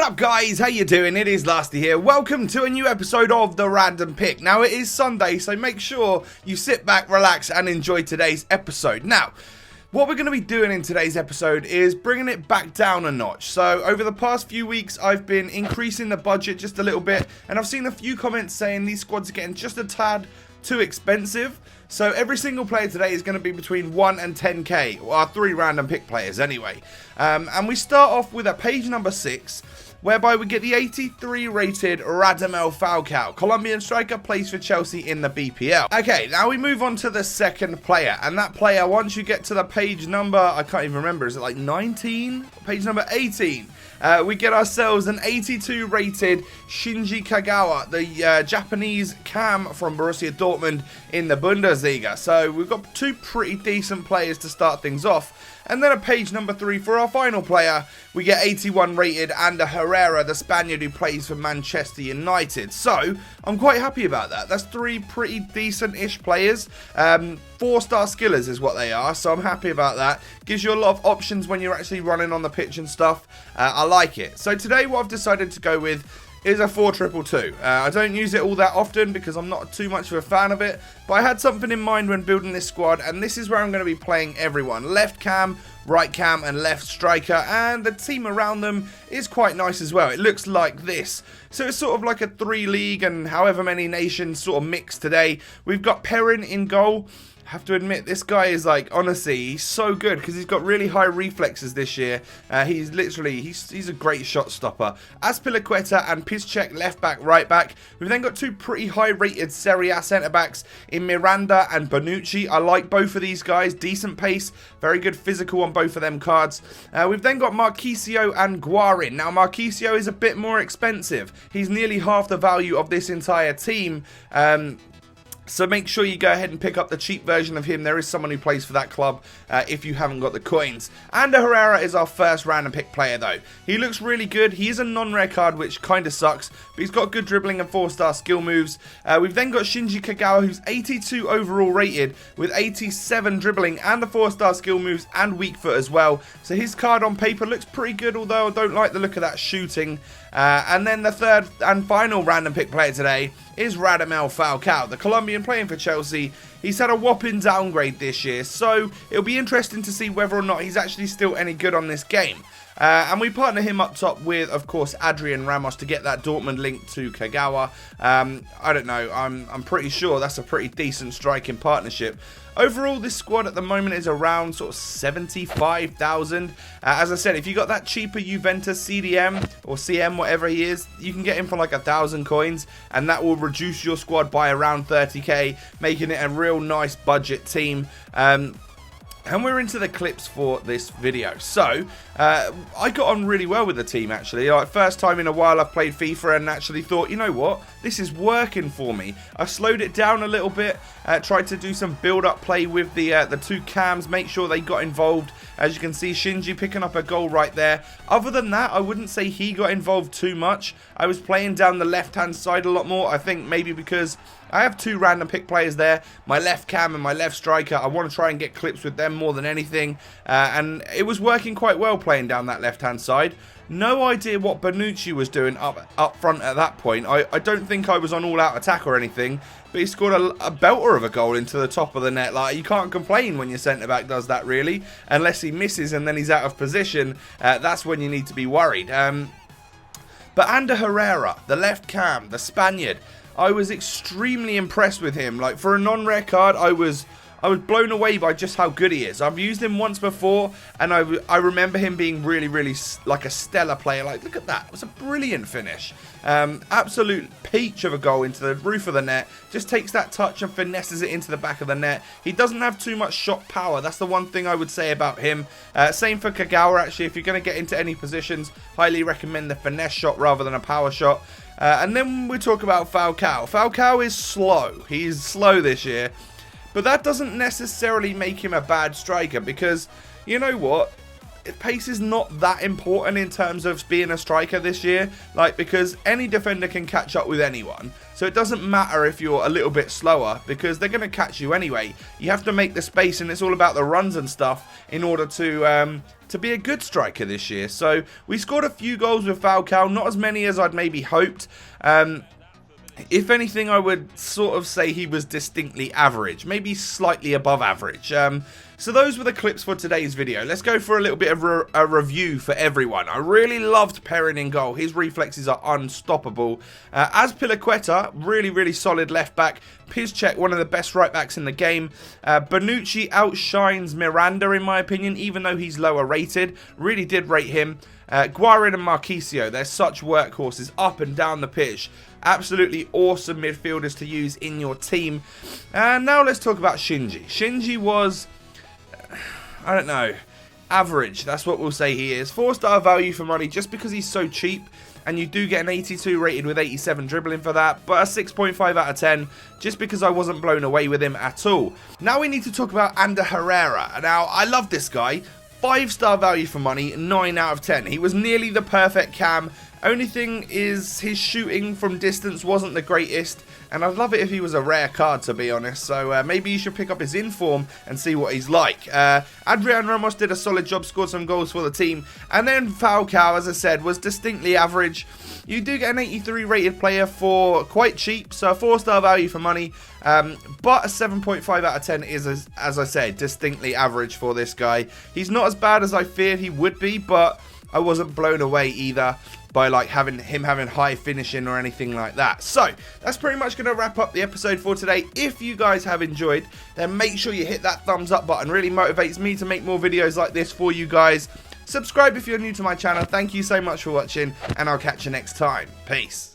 up, guys? How you doing? It is Lasty here. Welcome to a new episode of The Random Pick. Now, it is Sunday, so make sure you sit back, relax, and enjoy today's episode. Now, what we're going to be doing in today's episode is bringing it back down a notch. So, over the past few weeks, I've been increasing the budget just a little bit, and I've seen a few comments saying these squads are getting just a tad too expensive. So every single player today is going to be between 1 and 10k, or 3 random pick players anyway. And we start off with a page number 6, whereby we get the 83 rated Radamel Falcao. Colombian striker, plays for Chelsea in the BPL. Okay, now we move on to the second player. And that player, once you get to the page number, I can't even remember, is it like 19? Page number 18. We get ourselves an 82 rated Shinji Kagawa, the Japanese cam from Borussia Dortmund in the Bundesliga. So we've got 2 pretty decent players to start things off. And then at page number 3 for our final player, we get 81 rated Ander Herrera, the Spaniard who plays for Manchester United. So I'm quite happy about that. That's 3 pretty decent-ish players. 4-star skillers is what they are, so I'm happy about that. Gives you a lot of options when you're actually running on the pitch and stuff. I like it. So today what I've decided to go with is a 4-2-2. I don't use it all that often because I'm not too much of a fan of it, but I had something in mind when building this squad, and this is where I'm going to be playing everyone. Left cam, right cam, and left striker, and the team around them is quite nice as well. It looks like this. So it's sort of like a 3-league and however many nations sort of mix today. We've got Perrin in goal. Have to admit, this guy is like, honestly, he's so good because he's got really high reflexes this year. He's a great shot stopper. Azpilicueta and Piszczek left back, right back. We've then got 2 pretty high rated Serie A centre backs in Miranda and Bonucci. I like both of these guys. Decent pace, very good physical on both of them cards. We've then got Marchisio and Guarin. Now, Marchisio is a bit more expensive. He's nearly half the value of this entire team. So make sure you go ahead and pick up the cheap version of him. There is someone who plays for that club if you haven't got the coins. Ander Herrera is our first random pick player though. He looks really good. He is a non-rare card, which kind of sucks, but he's got good dribbling and 4-star skill moves. We've then got Shinji Kagawa, who's 82 overall rated with 87 dribbling and the 4-star skill moves and weak foot as well. So his card on paper looks pretty good, although I don't like the look of that shooting. And then the third and final random pick player today is Radamel Falcao, the Colombian playing for Chelsea. He's had a whopping downgrade this year, so it'll be interesting to see whether or not he's actually still any good on this game. And we partner him up top with, of course, Adrian Ramos to get that Dortmund link to Kagawa. I don't know, I'm pretty sure that's a pretty decent striking partnership. Overall, this squad at the moment is around sort of 75,000. As I said, if you got that cheaper Juventus CDM or CM, whatever he is, you can get him for like 1,000 coins, and that will reduce your squad by around 30k, making it a real nice budget team. And we're into the clips for this video. So, I got on really well with the team, actually. Like, first time in a while I've played FIFA and actually thought, you know what, this is working for me. I slowed it down a little bit, tried to do some build-up play with the 2 cams, make sure they got involved. As you can see, Shinji picking up a goal right there. Other than that, I wouldn't say he got involved too much. I was playing down the left-hand side a lot more, I think maybe because I have 2 random pick players there, my left cam and my left striker. I want to try and get clips with them more than anything, and it was working quite well playing down that left-hand side. No idea what Bonucci was doing up front at that point. I don't think I was on all-out attack or anything, but he scored a belter of a goal into the top of the net. Like, you can't complain when your centre-back does that, really, unless he misses and then he's out of position. That's when you need to be worried. But Ander Herrera, the left cam, the Spaniard, I was extremely impressed with him. Like, for a non-rare card, I was blown away by just how good he is. I've used him once before, and I remember him being really, really like a stellar player. Like, look at that. It was a brilliant finish. Absolute peach of a goal into the roof of the net. Just takes that touch and finesses it into the back of the net. He doesn't have too much shot power. That's the one thing I would say about him. Same for Kagawa, actually. If you're going to get into any positions, highly recommend the finesse shot rather than a power shot. And then we talk about Falcao. Falcao is slow. He's slow this year. But that doesn't necessarily make him a bad striker because, you know what? pace is not that important in terms of being a striker this year, like, because any defender can catch up with anyone. So it doesn't matter if you're a little bit slower, because they're going to catch you anyway. You have to make the space, and it's all about the runs and stuff in order to be a good striker this year. So we scored a few goals with Falcao, not as many as I'd maybe hoped. If anything, I would sort of say he was distinctly average, maybe slightly above average. So those were the clips for today's video. Let's go for a little bit of a review for everyone. I really loved Perrin in goal. His reflexes are unstoppable. Azpilicueta, really solid left back. Piszczek, one of the best right backs in the game. Bonucci outshines Miranda in my opinion, even though he's lower rated. Really did rate him. Guarin and Marquisio, they're such workhorses up and down the pitch. Absolutely awesome midfielders to use in your team. And now let's talk about Shinji. Shinji was, I don't know, average. That's what we'll say he is. 4-star value for money just because he's so cheap. And you do get an 82 rated with 87 dribbling for that. But a 6.5 out of 10 just because I wasn't blown away with him at all. Now we need to talk about Ander Herrera. Now, I love this guy. 5-star value for money, 9 out of 10. He was nearly the perfect cam. Only thing is his shooting from distance wasn't the greatest, and I'd love it if he was a rare card, to be honest. So maybe you should pick up his inform and see what he's like. Adrian Ramos did a solid job, scored some goals for the team, and then Falcao, as I said, was distinctly average. You do get an 83 rated player for quite cheap, so a 4-star value for money, but a 7.5 out of 10 is, as I said, distinctly average for this guy. He's not as bad as I feared he would be, but I wasn't blown away either by like having high finishing or anything like that. So that's pretty much going to wrap up the episode for today. If you guys have enjoyed, then make sure you hit that thumbs up button. Really motivates me to make more videos like this for you guys. Subscribe if you're new to my channel. Thank you so much for watching, and I'll catch you next time. Peace.